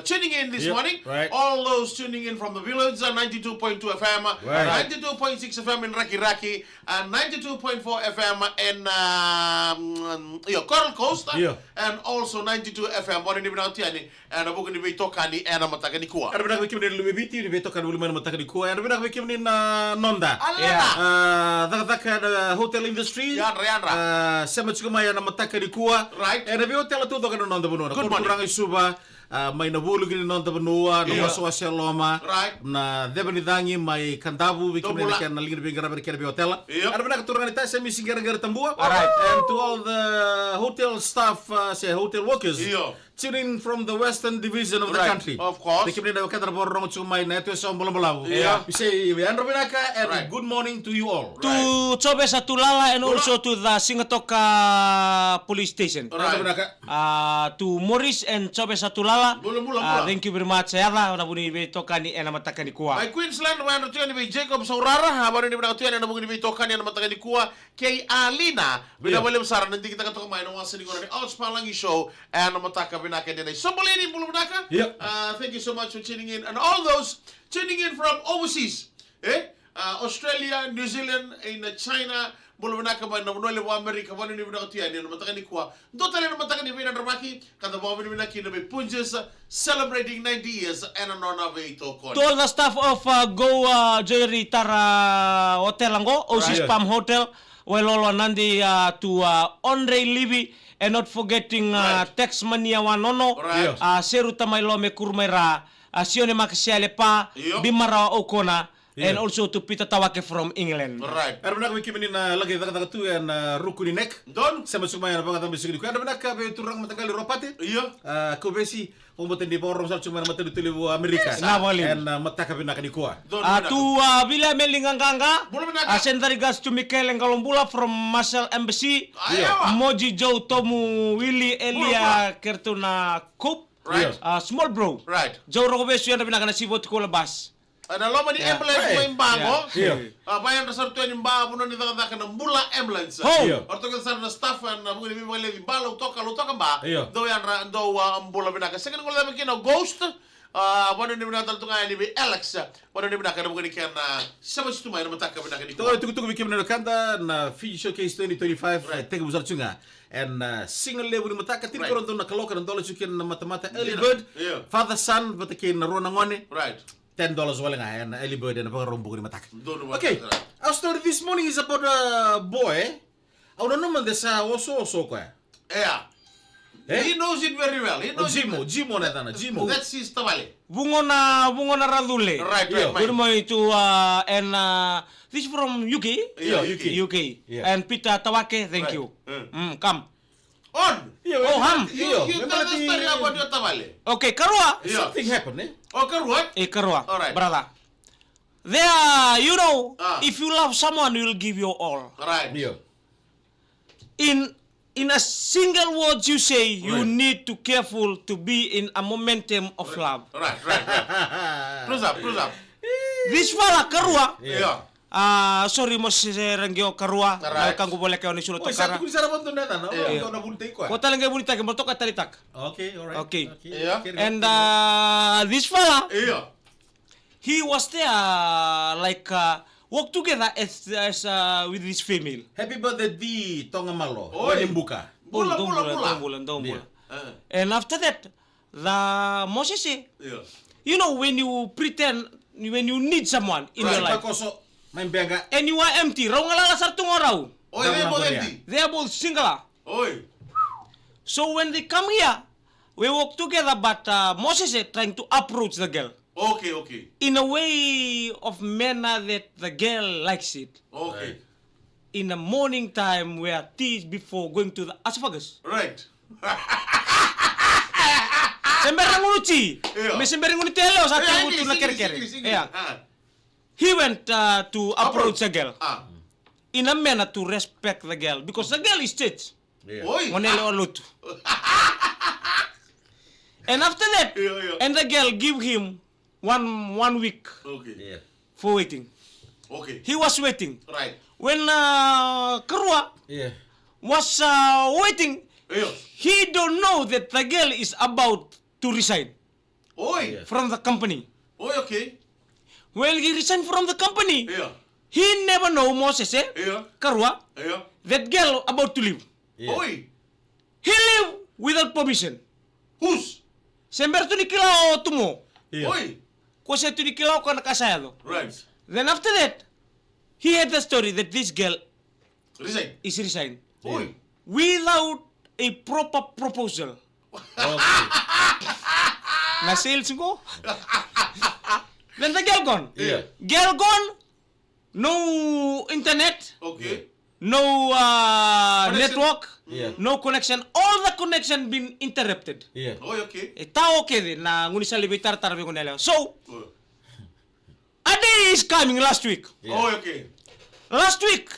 tuning in this morning. Right. All those tuning in from the village, 92.2 FM, Right. 92.6 FM in Raki Raki, and 92.4 FM in Coral Coast, Yeah. and also 92 FM, one in Ibnatiani, and a book in the Tokani and a Matakani Kua. Ano ba nakikim ni Lumibiti, ni Beto kan uluman mataka ni kuha. Ano ba nakikim ni Nonda? Alana. Daka hotel industry. Yanra. Sama juga maya na mataka ni kuha. Right. Ano ba hotel tu dokan Nonda bunura. Good morning. Kurang isuba. May nabulog ni Nonda bunua. Yeah. Nawaswasya loma. Right. Na deba ni dangi may kandabu. Bikim ni Tumula. nakikan na lingin bingara berkira bi hotel. Yeah. Ano ba nakaturang ni tayo sa missing gara-gara tambua. Alright. And to all the hotel staff, say hotel workers. Yeah. Tuning from the western division of the Right. country. Of course. Bikim ni daw kadar borong cumay na ito sa bola-bola. Yeah. We say, Andrew Binaka, and Right. good morning to you all. To Chobe sa Tulala and also to the Singatoka police station. Right. Andrew Binaka. To Morris and Chobe sa Tulala. Mula. Thank you very much. Sayada na buni be toka ni ena mataka ni kuha. By Queensland, when the ni Jacob Saurara, habang ni Binatuan na mungkin bitokan yan na matagal ni Kuwa kay Alina. Binabalim sara nanti kita katakan main ng wasan ni Kuwa ni Outs Palangi Show and mataka binaka din ay Sombolini Bulunaka. Yep. Thank you so much for tuning in and all those tuning in from overseas. Australia, New Zealand, in China, Bulunaka man na Noel America, one ni Binatuan yan na matagal ni Kuwa. Dotale na matagal ni Binadramaki, kada mo binaki na may punjes celebrating 90 years and anona veito kon. To all the staff of Go Joyery Tara Hotel Ango, Oasis Right. Palm Hotel, well nandi to Andre Libby, and not forgetting Right. Tex Mania Wanono, Right. Seru Tamailome Kurmera, Sione Makasiale Pa, Yo. Bimara Okona, and Yeah. also to Peter Tawake from England. Right. Andrew Binaka bikim ni na lagi daga tu and rukuni nek. Don? Sama sumaya na bangatan bisig ko. Andrew Binaka be turang matagal ropate. Iya. Kubesi pumutin di borong sa cuma matulituli Amerika. Na wali. And mataka binaka ni kuha. Don. To Villa Melinganganga, Boleh menangkap. Sendarigas to Michael Ngalombula from Marshall Embassy, Ayaw. Moji Joe Tomu Willie Elia Kertuna Coop, Right. Small Bro, Right. Joe Rogobesu yan na pinaka-nasibo ko labas. Ada lama di Yeah. ambulance Hey. mo yung bango. Yeah. Bayan na sarto yung bango na nito ka ng mula ambulance. Ho. Yeah. Orto ka sa na staff na mungkin may mga levi balo to ba? Yeah. Do yan do ang bula binaka. Second ko lang kina ghost. Wano ni binaka to nga ni Alex. Wano ni binaka na mungkin na sa mas tumay na mataka binaka ni. To tugu bikim na kanda na Fiji Showcase 2025. Right. Teka busar chunga. And single level ni mataka tin Right. koron to na kaloka ng dollars yukin na matamata early Yeah. bird. Yeah. Father son batakin na rona ngone. Right. $10 wala nga yan, early bird and pang-rumbo ni mataka. Doon naman. Okay, our story this morning is about a boy. Ano naman sa oso-oso ko Yeah. He knows it very well. He knows Jimo na tana, Jimo. That's his tamale. Bungo na radule. Right, Yeah. Good morning to and this is from UK. Yeah, UK. UK. Yeah. And Peter Tawake, thank Right. you. Mm. Come. On. Oh, ham. You tell the story about your tamale. Okay, Karua. Yeah. Something happened, eh? Okay, what? Karua, Alright. brother. There, you know, Ah. if you love someone, you will give your all. Right. Yeah. In a single word you say, you Right. need to careful to be in a momentum of love. Right. Close up. This fella, Karua, Yeah. sorry mo si Rengyo Karua, Alright. kang boleh kayo ni sulot Oh, kara. satu kulisara bantu na tana. Oh, ikaw na buntay ko. Kota lang kayo bunita, kayo ka talitak. Okay, alright. Okay. Yeah. And this fella, Yeah. he was there like work together as with his family. Happy birthday di Tonga Malo. Oi. Walim buka. Bula. Bulan. And after that, the Moses, Yeah. you know, when you pretend, when you need someone in your life, Pakoso, main benga. and you are empty, raw nga lang sartung oraw. Oi, they both Tonga empty. They are both single. Oi. So when they come here, we work together, but Moses is trying to approach the girl Okay. in a way of manner that the girl likes it. Okay. In the morning time, where tea is before going to the esophagus. Right. Sembarang uci, Iya. may sembarang uci telo sa ating uto na kere-kere. Yeah. He went to approach the girl in a manner to respect the girl because the girl is church. Yeah. Oi. Ngonele o luto. And after that, Yeah. and the girl give him one week Okay. Yeah. for waiting. Okay. He was waiting. Right. When Karua Yeah. was waiting, Yeah. he don't know that the girl is about to resign Oi. from the company. Oi, okay. When he resigned from the company, Yeah. he never know Moses, Yeah. Karwa, Yeah. that girl about to leave. Yeah. Oi. He leave without permission. Who's? Sember tu dikilau tumo. Yeah. Oi. Ko saya tu dikilau kan kasaya tu. Right. Then after that, he had the story that this girl Resign. is resigned Oi. without a proper proposal. Okay. Na sales ko. Then the girl gone. Yeah. Girl gone. No internet. Okay. No Connection. network. Yeah. No connection. All the connection been interrupted. Yeah. Oi, okay. Tao okay na nguni sa libitar tarbi ko nila. So, Oi. a day is coming last week. Yeah. Oi, okay. Last week,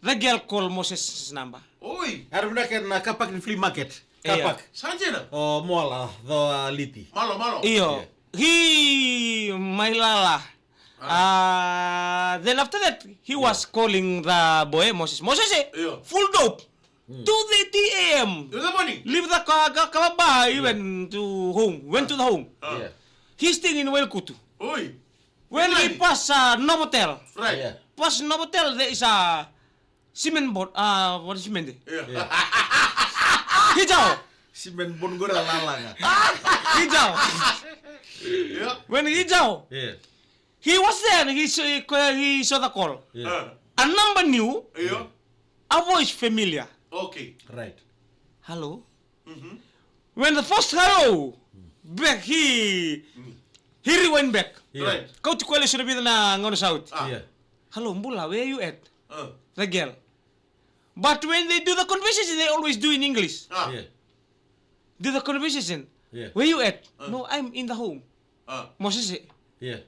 the girl called Moses' number. Oi. Ada benda kan kapak di flea market. Iya. Kapak. Saja na. Oh, mall lah, do liti. Malo, malo. Iyo. He, my lala. Then after that, he was calling the boy, Moses. Moses Yeah. full dope. 2:30 a.m. In the morning. Leave the kababahay, went to home. Went to the home. Yeah. He's staying in Welkutu. Oi. When he Right. pass Novotel, Right. Yeah. pass Novotel, there is a cement board. What is cement? Yeah. Hijau. Simen bon gora lalang. Hijau. Yeah. When hijau, Yeah. he was there. He saw the call. Yeah. A number new, Yeah. a voice familiar. Okay. Right. Hello. Mm-hmm. When the first hello, back he rewind back. Yeah. Right. Kau tu kuala sudah bilang na ngono saut. Ah. Yeah. Hello, mbula, where you at? Uh. The girl. But when they do the conversation, they always do in English. Ah. Yeah. Do the conversation. Yeah. Where you at? No, I'm in the home. Ah. Moses, Yeah.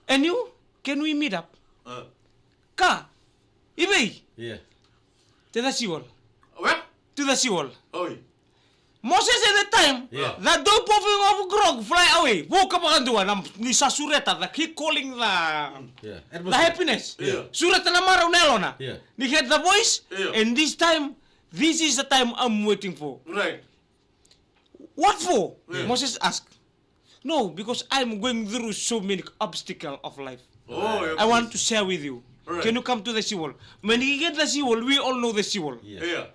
and you? Can we meet up? Ah. Ka? Ibay? Yeah. To the seawall. Where? To the seawall. Oi. Moses at the time, Yeah. the dope of grog fly away. Woke up ang duwa ni sa sureta, like he calling Yeah. the happiness. Yeah. Sureta na maraw nelona. Yeah. He had the voice, Yeah. and this time, this is the time I'm waiting for. Right. What for? Yeah. Moses asked. No, because I'm going through so many obstacles of life. Oh, okay. I want to share with you. Right. Can you come to the seawall? When he get the seawall, we all know the seawall. Yeah. Yeah.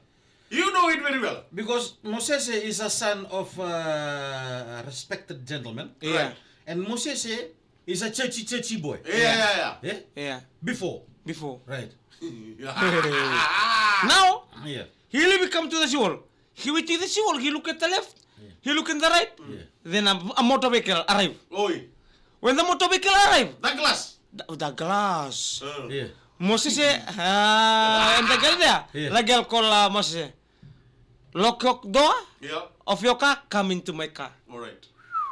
You know it very well. Because Moses is a son of respected gentleman. Yeah. And Moses is a churchy boy. Yeah. Yeah. Yeah. Before. Before. Right. Now, Yeah. he will come to the seawall. He went to the seawall. He look at the left. He look in the right. Yeah. Then a motor vehicle arrive. Oi. When the motor vehicle arrive, Douglas. the glass. Yeah. Moses and the girl there. Yeah. The girl call Moses. Lock your door Yeah. of your car. Come into my car. All right.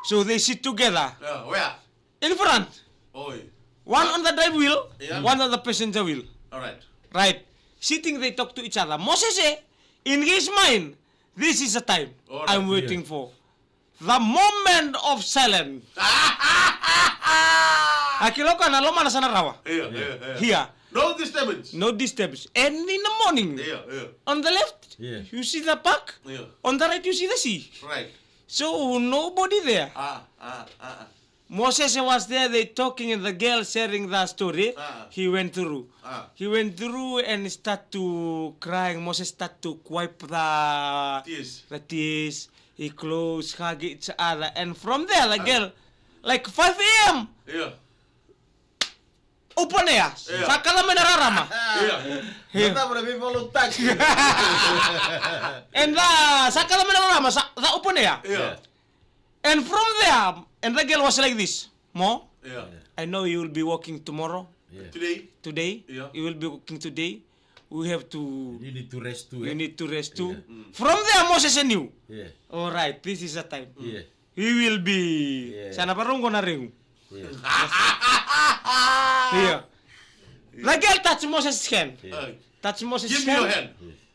So they sit together Yeah. Where? in front. Oi. One on the drive wheel, Yeah. one on the passenger wheel. All right. Right. Sitting, they talk to each other. Moses, in his mind, this is the time All right. I'm waiting for. The moment of silence. Akilo ka na lo mana sana rawa. Yeah. Here, No disturbance. no disturbance. And in the morning, Yeah. on the left, Yeah. you see the park. Yeah. On the right, you see the sea. Right. So nobody there. Ah. Moses was there, they talking, and the girl sharing the story. He went through. Ah. He went through and start to crying. Moses start to wipe Tears. the tears. He close, hug each other. And from there, the girl, like 5 a.m., Yeah. open air. Yeah. Sakala menararama. Yeah. Kita boleh people touch. And the sakala menararama, the open air. Yeah. And from there, and the girl was like this. Mo, Yeah. I know you will be working tomorrow. Yeah. Today. Today, Yeah. you will be working today. We have to. You need to rest too. You need to rest too. Yeah. From there, Moses knew. Yeah. All right, this is the time. Yeah. He will be. Yeah. Sana parung ko na rin. Yeah. Here. The girl touch Moses' hand. Yeah. Touch Moses' Give me your hand.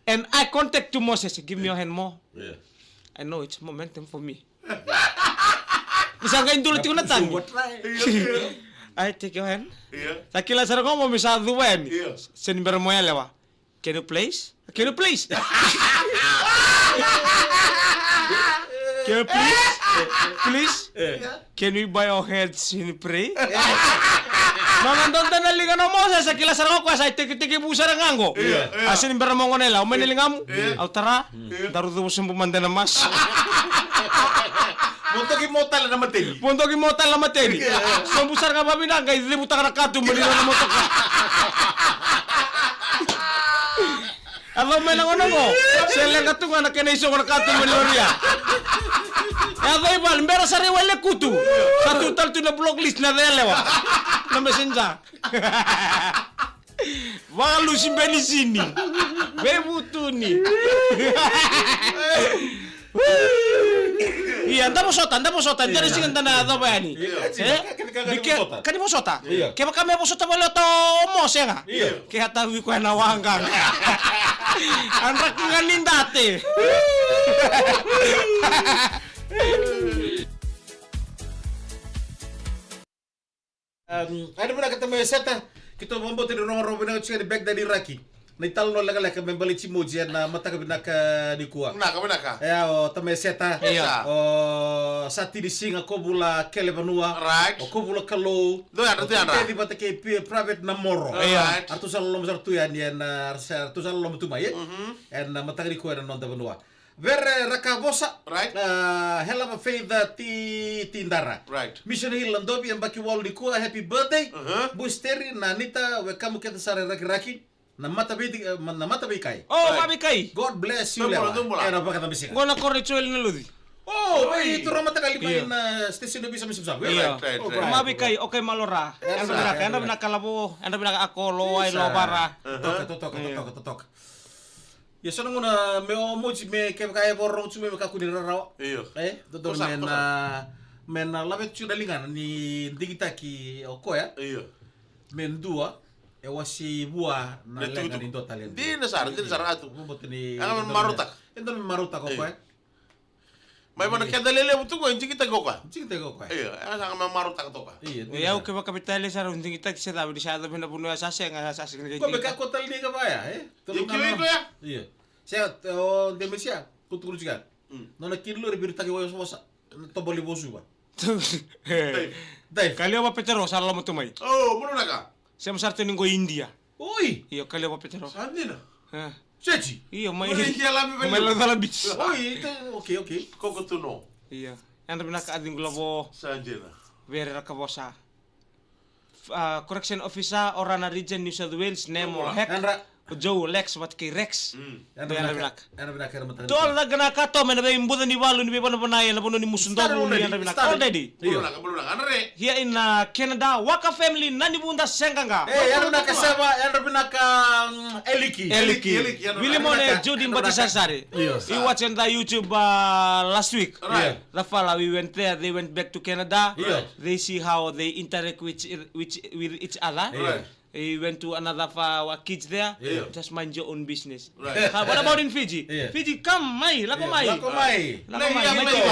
And I contact to Moses. Give me your hand more. Yeah. I know it's momentum for me. Bisa nggak intulot ko na tangi. What right? I take your hand. Yeah. Sakila sa ko mo misa duwen. Yeah. Senber mo lewa. Can you please? Can you please? Can you please? Please, Yeah. can we bow our heads in prayer? Nonton nalingan mo sa kilasan ko sa tiki-tiki busa ng anggo. Asin bara mo nila, umenilingamu. Au tara, daru do mo pumanda na mas. Punto gimotal na mateli. Punto gimotal na mateli. So busar ka ba binang kay libutan ka katu malino na mo to ka. Alam mo lang ano, sila katunga na kinaiso ko na katu malino riya. Ako ibal, mbera sa rewale kutu. Sa total to na block list na delewa. Na messenger. Wala lusin beni sini. Bebutu ni. Iya, anda mo sotan. Jadi sing tanda apa ya ni? Kan mo sota. Kaya kami mo sota wala to mo senga. Kaya tawi ko na wanggang. Andra kinganin dati. Ada pernah ketemu seta kita membuat di rumah Robin di back dari Raki. Naital no laga ka membali chimoji na mata ka binaka di kuwa. Naka. Ya o tame seta. O sati di singa ko bula kele banua. Right. O ko bula kalo. Do ya Di bata ke private na moro. Right. Artu salom sartu yan artu salom tuma ye. En mata ka di kuwa na nonda banua. Ver rakabosa. Right. Hela ma feida tindara. Right. Mission Hill Landobi yang baki wal di kuwa happy birthday. Busteri na Anita we kamu kita sare raki. Na mata bikai. Oh, mabikay. God bless you lewa. Era baka tabi singa. Gona korrechuel na ludi. Oh, itu ramata kali pa in station na bisa misip sabi. Iya. Right. Mabikay, okay malora. Anda binakalabo, anda binakakolo ay lobara. Totok. Ya sana nguna me moji me ke kaya borong cume me kaku raw. Iyo. Dodor men labet chu dalingan ni digitaki okoya. Iyo. Men dua wasi buah na lenga din total yan. Di nasar atu. Bubuti ni Ang marutak. Ito marutak ko pa. May mana kadalele butu ko inji kita ko ka. Sige tego ko. Iyo, ang marutak to ka. Ya uke ba kapitale sa ron tingita kisa daw di siya daw binabuno sa siya nga sa siya Ko be ka ko tal ni ka ba ya, Yung kiwi ko ya. Iya. Siya de mesia kutulu juga. No na kilo re birta ki wo sosa. To boli bosu ba. Dai. Kaliya ba petero sa lamo tumay. Oh, muno na ka. Siya masarte ningo India. Oi, Iyo kaliya ba petero. Sandi na. Chechi. Iyo may Muno hindi alam may lang dala bitch. Oi, itu okay. Koko tuno. Iya. Anda binakaading globo Sandi na. very rakabosa. Correction officer Orana Region New South Wales Nemo Hek Andra. Joe Lex wat kay Rex. Ano binak kaya mata. Tol na ganaka to men ba imbuda ni walu ni bebana banaya na puno ni musundo ni anda binak already. Muno na ka. Ano re? Here in Canada, Waka family nani bunda senganga. Ano binak sama, ano binak Eliki. William One Judy Batisasari. Yes. We watched on the YouTube last week. Right. Rafala, we went there. They went back to Canada. Yeah. They see how they interact with each other. Right. We went to another kids there. Yeah. Just mind your own business. Right. What about in Fiji? Yeah. Fiji, come, mai, lako mai. Lakomai.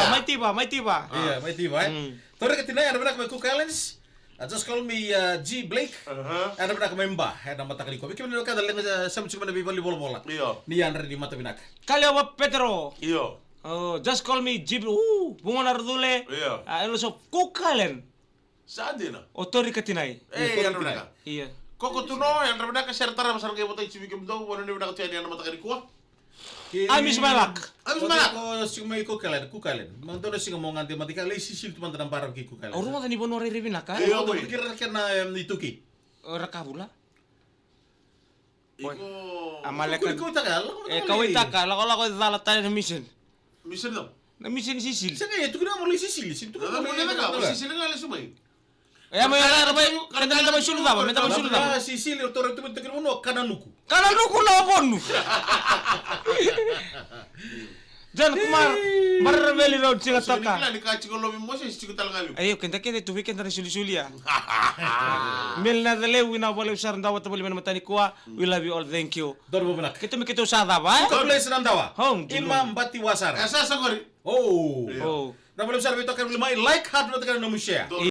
May tiba. Iya, may tiba. Tore katinay, ano binak may Cook Islands? Just call me G. Blake. Ano binak may mba. Ano mata kali ko. Bikin mo ka dalang sa mga nabibali bola. Iyo. Ni yan rin di mata binak. Kaliwa Petro. Iyo. Oh, just call me Jib. Bunga nardule. Yeah. Ano so kukalen. Sandi na. Otori katinay. Ano na ka. Iya. Koko tuno, yang rabda ka sertara masar kay botay chibikim daw, wala ni bina ka tiyan na mata ka kuha. Amis malak. Ko sing may Cook Island. Manto na sing mo ngante matika lay sisil tuman tanang parang ki Cook Island. Orang tadi bono riri binaka. Iyo, Ano boy. kira na nituki. Rakabula. Iko. Amalek. Ko tagal. Kawita ka, lako dala tayo na mission. Mission daw. Na mission sisil. Sige, ito na mo lay sisil. Sinto Ano mo na ka? Sisi na nga sumay. Ya may kanta may sulu daw, may sulu daw. Sisil ito rin tumitikil mo no kananuku. Kana nuku lobon. Dan kumar marveli road sila So ni taka. kila ni ka chiko lomi mo si chiko talaga mi. Ayo kenta kete tu weekend na suli-suli ya. Mil na dale wina wala usar ndawa tabali man matani kuwa. We love you all, thank you. Dorbo benak. Kita mikito sada ba? Ko place nandawa. Hong, Imam Bati Wasar. Asa sa gori. Oh. Oh. Na boleh besar betul kan boleh main like, heart betul kan nomu share.